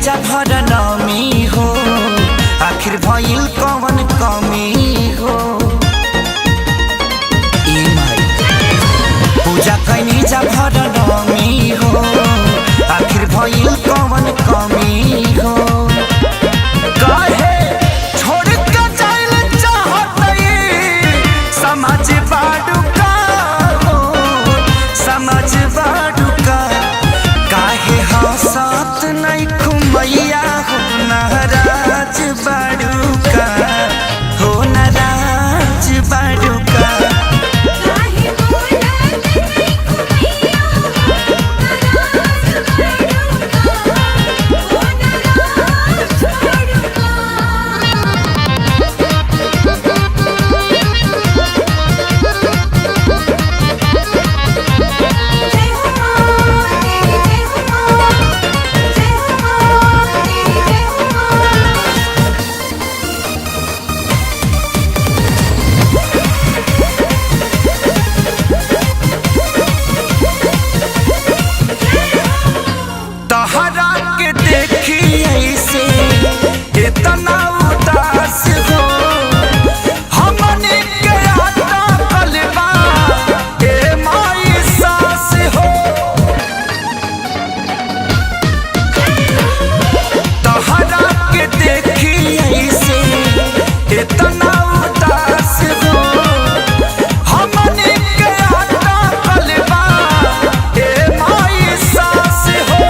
जा भर नमी हो, आखिर भइल कवन कमी हो। ए माई पूजा कैनी जा भर नमी हो, आखिर भइल कवन कमी हो। काहे छोड़ के जाइल चाहतई समझ बाडू का हो, समझ बाडू का। काहे हंसत नहीं खुमैया हो, नाराज बाडू का हो, नाराज बाडू का। तहरा के देखी ऐसे इतना उदास हो, हमने के आता कलबा ए माई सास हो। तहरा के देखी ऐसे इतना उदास हो, हमने के आता कलबा ए माई सास हो।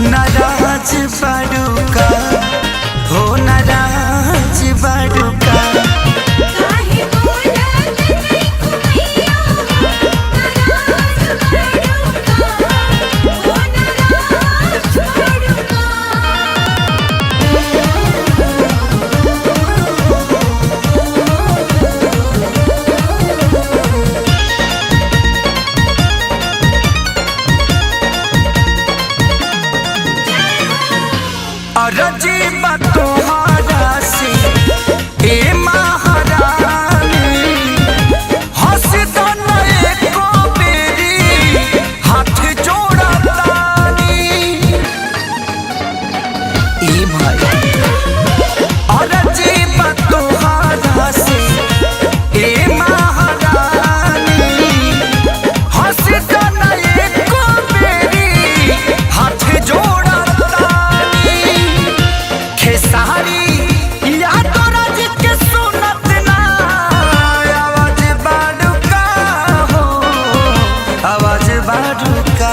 नाराज बाडू का हो, नाराज बाडू का। रजीबा तोहरा से ए महारानी, हंस दो न एको बेरी हाथ जोड़तानी। ए भाई रजीबा तोहरा से ए महारानी, हंस दो न एको बेरी हाथ जोड़। खेसारी या तो राज के सुनत ना आवाज बाडू का हो, आवाज बाडू का।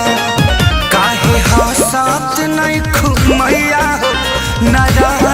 काहे हंसत नहीं खुमैया हो, नाराज